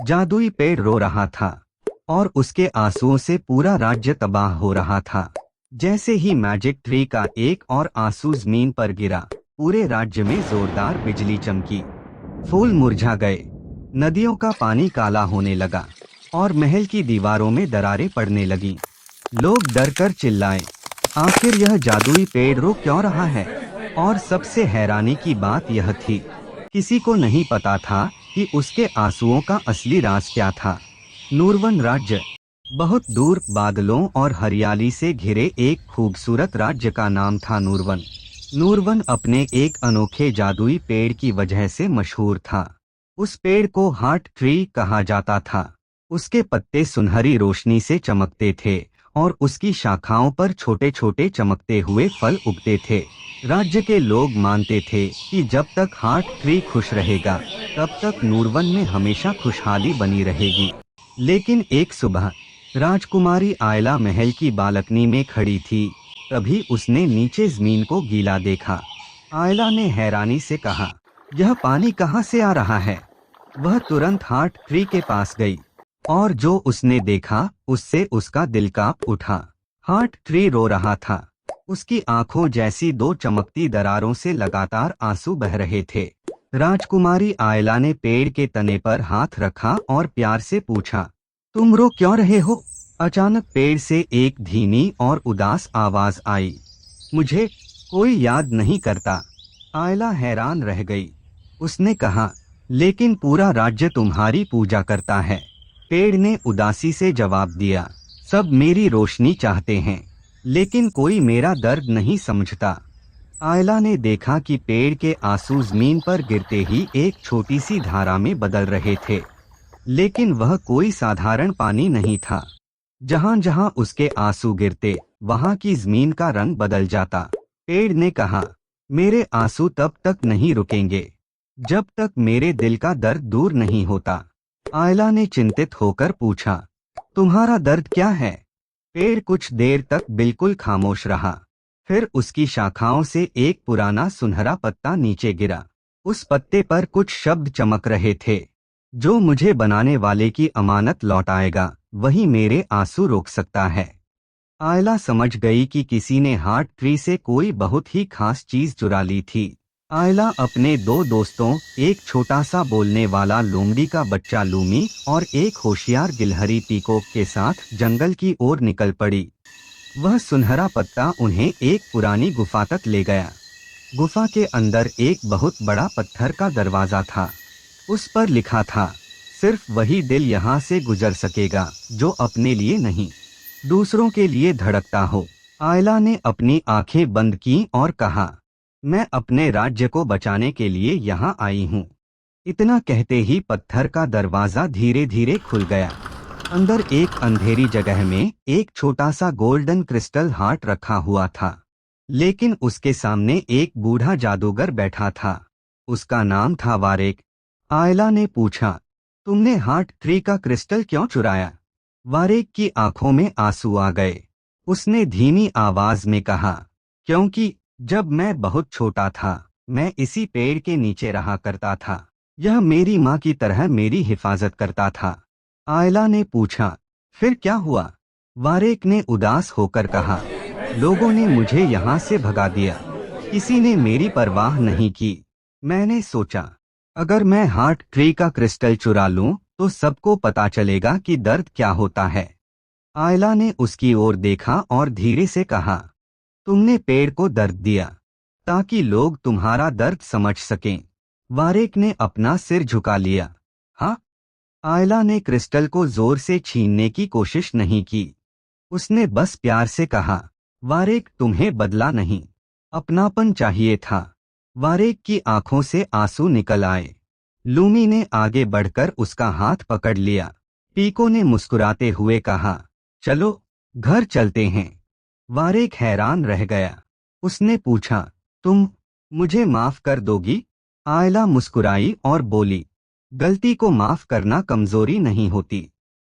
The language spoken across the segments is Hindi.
जादुई पेड़ रो रहा था और उसके आंसुओं से पूरा राज्य तबाह हो रहा था। जैसे ही मैजिक ट्री का एक और आंसू जमीन पर गिरा, पूरे राज्य में जोरदार बिजली चमकी। फूल मुरझा गए, नदियों का पानी काला होने लगा और महल की दीवारों में दरारें पड़ने लगीं। लोग डर कर चिल्लाए, आखिर यह जादुई पेड़ रो क्यों रहा है? और सबसे हैरानी की बात यह थी, किसी को नहीं पता था कि उसके आंसुओं का असली राज क्या था। नूरवन राज्य, बहुत दूर बादलों और हरियाली से घिरे एक खूबसूरत राज्य का नाम था नूरवन। नूरवन अपने एक अनोखे जादुई पेड़ की वजह से मशहूर था। उस पेड़ को हार्ट ट्री कहा जाता था। उसके पत्ते सुनहरी रोशनी से चमकते थे और उसकी शाखाओं पर छोटे छोटे चमकते हुए फल उगते थे। राज्य के लोग मानते थे कि जब तक हार्ट ट्री खुश रहेगा, तब तक नूरवन में हमेशा खुशहाली बनी रहेगी। लेकिन एक सुबह राजकुमारी आयला महल की बालकनी में खड़ी थी। तभी उसने नीचे जमीन को गीला देखा। आयला ने हैरानी से कहा, यह पानी कहाँ से आ रहा है? वह तुरंत हार्ट ट्री के पास गई और जो उसने देखा उससे उसका दिल कांप उठा। हार्ट ट्री रो रहा था। उसकी आंखों जैसी दो चमकती दरारों से लगातार आंसू बह रहे थे। राजकुमारी आयला ने पेड़ के तने पर हाथ रखा और प्यार से पूछा, तुम रो क्यों रहे हो? अचानक पेड़ से एक धीमी और उदास आवाज आई, मुझे कोई याद नहीं करता। आयला हैरान रह गई। उसने कहा, लेकिन पूरा राज्य तुम्हारी पूजा करता है। पेड़ ने उदासी से जवाब दिया, सब मेरी रोशनी चाहते हैं, लेकिन कोई मेरा दर्द नहीं समझता। आयला ने देखा कि पेड़ के आंसू जमीन पर गिरते ही एक छोटी सी धारा में बदल रहे थे, लेकिन वह कोई साधारण पानी नहीं था। जहां जहां उसके आंसू गिरते, वहां की जमीन का रंग बदल जाता। पेड़ ने कहा, मेरे आंसू तब तक नहीं रुकेंगे जब तक मेरे दिल का दर्द दूर नहीं होता। आयला ने चिंतित होकर पूछा, तुम्हारा दर्द क्या है? पेड़ कुछ देर तक बिल्कुल खामोश रहा। फिर उसकी शाखाओं से एक पुराना सुनहरा पत्ता नीचे गिरा। उस पत्ते पर कुछ शब्द चमक रहे थे, जो मुझे बनाने वाले की अमानत लौटाएगा, वही मेरे आंसू रोक सकता है। आयला समझ गई कि किसी ने हार्ट ट्री से कोई बहुत ही खास चीज चुरा ली थी। आयला अपने दो दोस्तों, एक छोटा सा बोलने वाला लोमड़ी का बच्चा लूमी और एक होशियार गिलहरी पीकॉक के साथ जंगल की ओर निकल पड़ी। वह सुनहरा पत्ता उन्हें एक पुरानी गुफा तक ले गया। गुफा के अंदर एक बहुत बड़ा पत्थर का दरवाजा था। उस पर लिखा था, सिर्फ वही दिल यहाँ से गुजर सकेगा जो अपने लिए नहीं, दूसरों के लिए धड़कता हो। आयला ने अपनी आंखें बंद की और कहा, मैं अपने राज्य को बचाने के लिए यहाँ आई हूँ। इतना कहते ही पत्थर का दरवाजा धीरे धीरे खुल गया। अंदर एक अंधेरी जगह में एक छोटा सा गोल्डन क्रिस्टल हार्ट रखा हुआ था, लेकिन उसके सामने एक बूढ़ा जादूगर बैठा था। उसका नाम था वारेक। आयला ने पूछा, तुमने हार्ट ट्री का क्रिस्टल क्यों चुराया? वारेक की आंखों में आंसू आ गए। उसने धीमी आवाज में कहा, क्योंकि जब मैं बहुत छोटा था, मैं इसी पेड़ के नीचे रहा करता था। यह मेरी माँ की तरह मेरी हिफाजत करता था। आयला ने पूछा, फिर क्या हुआ? वारेक ने उदास होकर कहा, लोगों ने मुझे यहाँ से भगा दिया। किसी ने मेरी परवाह नहीं की। मैंने सोचा, अगर मैं हार्ट ट्री का क्रिस्टल चुरा लूं, तो सबको पता चलेगा कि दर्द क्या होता है। आयला ने उसकी ओर देखा और धीरे से कहा, तुमने पेड़ को दर्द दिया ताकि लोग तुम्हारा दर्द समझ सकें। वारेक ने अपना सिर झुका लिया। हाँ? आयला ने क्रिस्टल को जोर से छीनने की कोशिश नहीं की। उसने बस प्यार से कहा, वारेक, तुम्हें बदला नहीं, अपनापन चाहिए था। वारेक की आंखों से आंसू निकल आए। लूमी ने आगे बढ़कर उसका हाथ पकड़ लिया। पीको ने मुस्कुराते हुए कहा, चलो घर चलते हैं। वारेक हैरान रह गया। उसने पूछा, तुम मुझे माफ कर दोगी? आयला मुस्कुराई और बोली, गलती को माफ करना कमजोरी नहीं होती।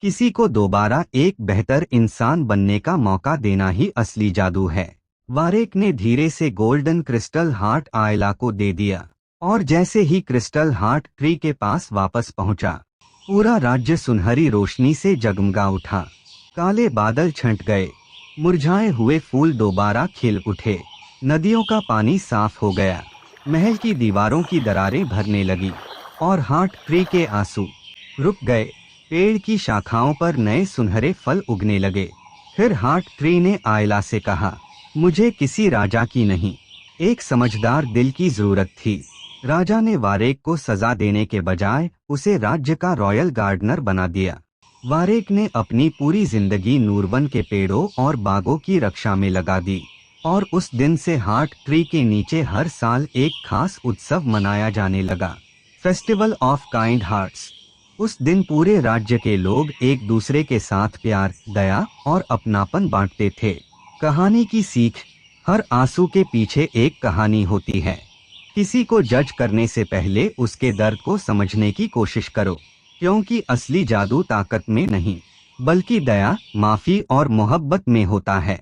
किसी को दोबारा एक बेहतर इंसान बनने का मौका देना ही असली जादू है। वारेक ने धीरे से गोल्डन क्रिस्टल हार्ट आयला को दे दिया और जैसे ही क्रिस्टल हार्ट ट्री के पास वापस पहुंचा, पूरा राज्य सुनहरी रोशनी से जगमगा उठा। काले बादल छंट गए, मुरझाए हुए फूल दोबारा खिल उठे, नदियों का पानी साफ हो गया, महल की दीवारों की दरारें भरने लगी और हार्ट ट्री के आंसू रुक गए। पेड़ की शाखाओं पर नए सुनहरे फल उगने लगे। फिर हार्ट ट्री ने आयला से कहा, मुझे किसी राजा की नहीं, एक समझदार दिल की जरूरत थी। राजा ने वारेक को सजा देने के बजाय उसे राज्य का रॉयल गार्डनर बना दिया। वारेक ने अपनी पूरी जिंदगी नूरबन के पेड़ों और बागों की रक्षा में लगा दी और उस दिन से हार्ट ट्री के नीचे हर साल एक खास उत्सव मनाया जाने लगा, फेस्टिवल ऑफ काइंड हार्ट्स। उस दिन पूरे राज्य के लोग एक दूसरे के साथ प्यार, दया और अपनापन बांटते थे। कहानी की सीख, हर आंसू के पीछे एक कहानी होती है। किसी को जज करने से पहले उसके दर्द को समझने की कोशिश करो, क्योंकि असली जादू ताकत में नहीं, बल्कि दया, माफी और मोहब्बत में होता है।